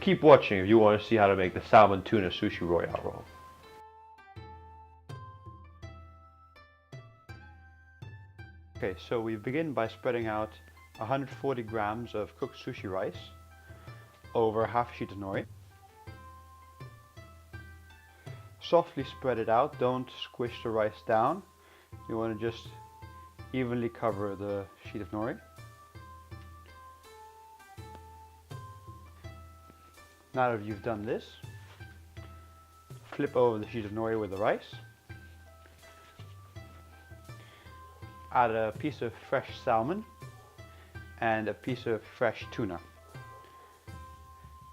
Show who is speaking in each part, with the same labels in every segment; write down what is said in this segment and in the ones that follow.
Speaker 1: keep watching if you want to see how to make the salmon tuna sushi royale roll. Okay, so we begin by spreading out 140 grams of cooked sushi rice over half a sheet of nori. Softly spread it out, don't squish the rice down. You want to just evenly cover the sheet of nori. Now that you've done this, flip over the sheet of nori with the rice. Add a piece of fresh salmon and a piece of fresh tuna.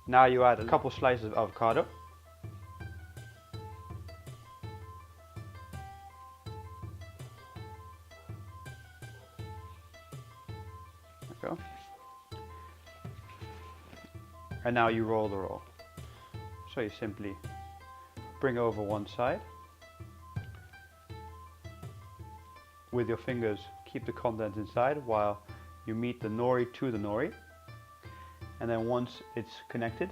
Speaker 1: Now you add a couple slices of avocado. There we go. And now you roll the roll. So you simply bring over one side. With your fingers, keep the contents inside while you meet the nori to the nori. And then once it's connected,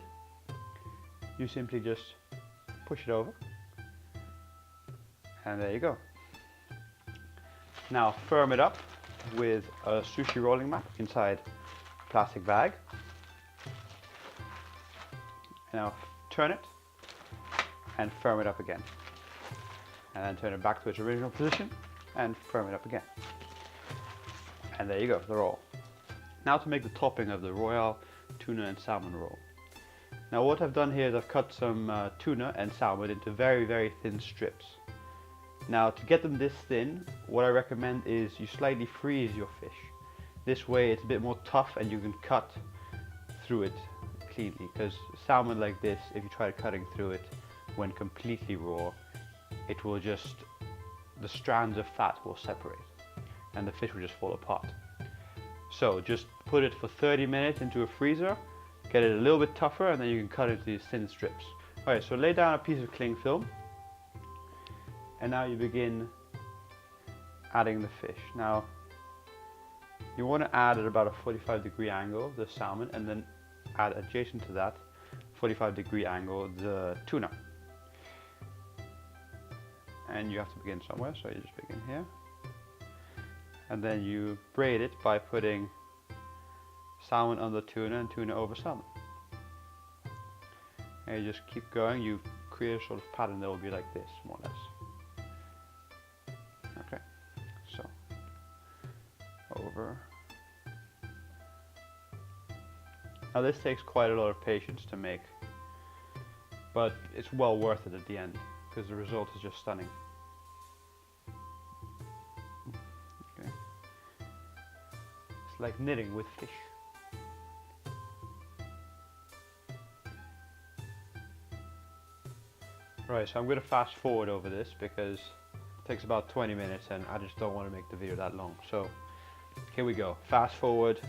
Speaker 1: you simply just push it over. And there you go. Now firm it up with a sushi rolling mat inside a plastic bag. Now turn it and firm it up again. And then turn it back to its original position and firm it up again. And there you go, the roll. Now to make the topping of the royal tuna and salmon roll. Now what I've done here is I've cut some tuna and salmon into very, very thin strips. Now to get them this thin, what I recommend is you slightly freeze your fish. This way it's a bit more tough and you can cut through it cleanly, because salmon like this, if you try cutting through it when completely raw, it will just, the strands of fat will separate and the fish will just fall apart. So just put it for 30 minutes into a freezer, get it a little bit tougher, and then you can cut it into these thin strips. Alright, so lay down a piece of cling film and now you begin adding the fish. Now you want to add at about a 45-degree angle the salmon, and then add adjacent to that 45-degree angle the tuna. And you have to begin somewhere, so you just begin here. And then you braid it by putting salmon under tuna and tuna over salmon. And you just keep going, you create a sort of pattern that will be like this, more or less. Okay, so over. Now this takes quite a lot of patience to make, but it's well worth it at the end, because the result is just stunning. Okay. It's like knitting with fish. Right, so I'm going to fast forward over this because it takes about 20 minutes and I just don't want to make the video that long. So here we go, fast forward.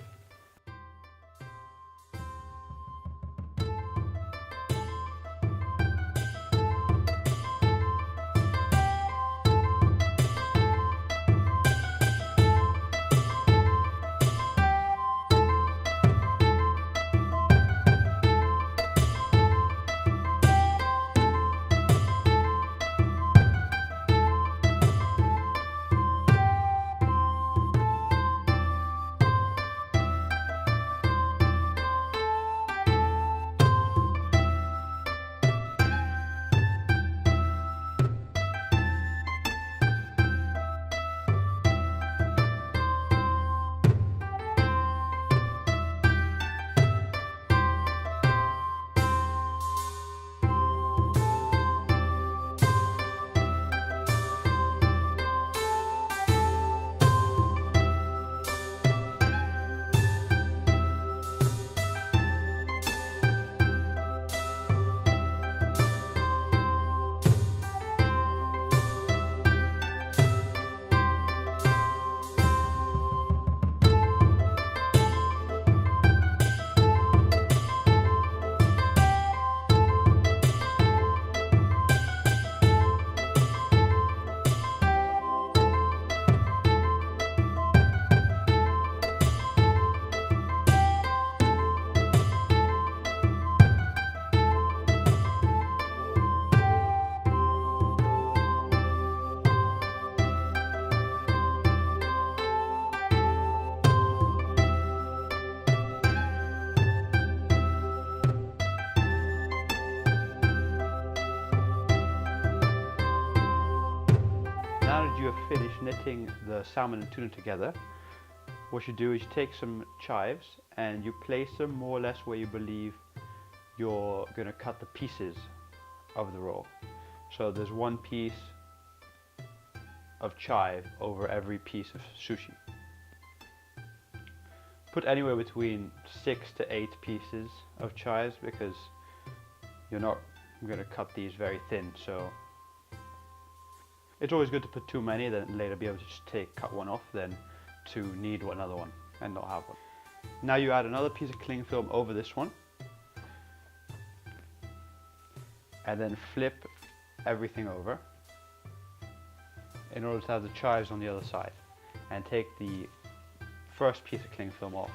Speaker 1: you have finished knitting the salmon and tuna together, what you do is you take some chives and you place them more or less where you believe you're going to cut the pieces of the roll. So there's one piece of chive over every piece of sushi. Put anywhere between 6 to 8 pieces of chives because you're not going to cut these very thin, so it's always good to put too many, then later be able to just cut one off, then to need another one and not have one. Now you add another piece of cling film over this one and then flip everything over in order to have the chives on the other side, and take the first piece of cling film off.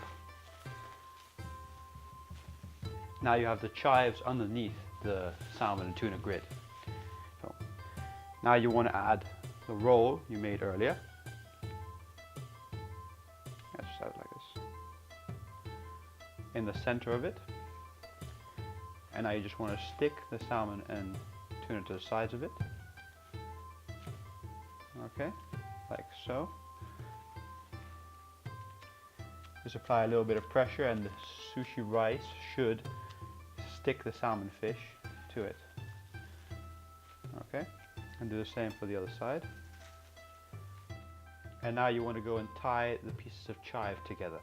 Speaker 1: Now you have the chives underneath the salmon and tuna grid. So now you want to add the roll you made earlier. Let's just add it like this. In the center of it. And now you just want to stick the salmon and tuna to the sides of it. Okay, like so. Just apply a little bit of pressure and the sushi rice should stick the salmon fish to it. Okay, and do the same for the other side. And now you want to go and tie the pieces of chive together.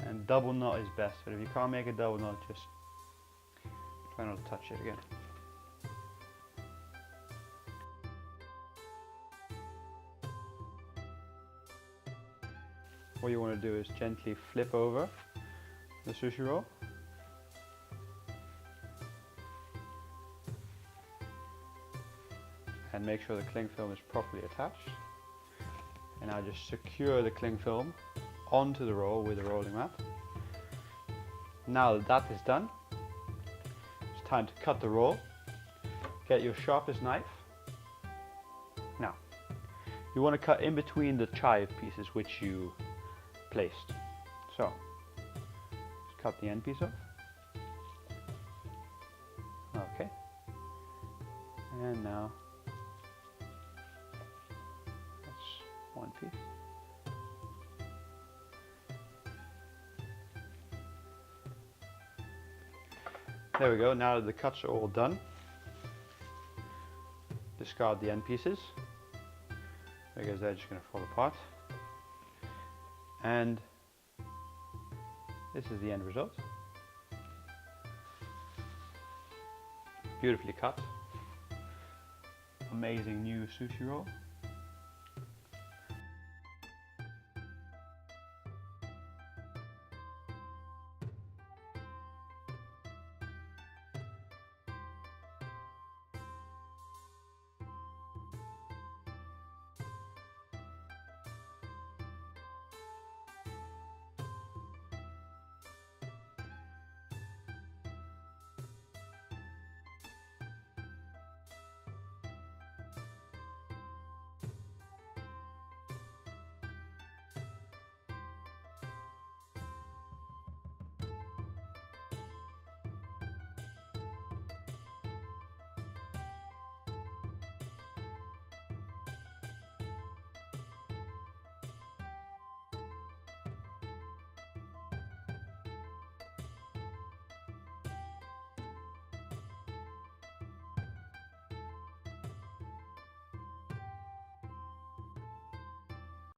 Speaker 1: And double knot is best, but if you can't make a double knot, just try not to touch it again. What you want to do is gently flip over the sushi roll. And make sure the cling film is properly attached. And now just secure the cling film onto the roll with a rolling mat. Now that that is done, it's time to cut the roll. Get your sharpest knife. Now, you want to cut in between the chive pieces which you placed. So, just cut the end piece off. Okay. And now, that's one piece. There we go, now that the cuts are all done, discard the end pieces because they're just going to fall apart. And this is the end result. Beautifully cut. Amazing new sushi roll.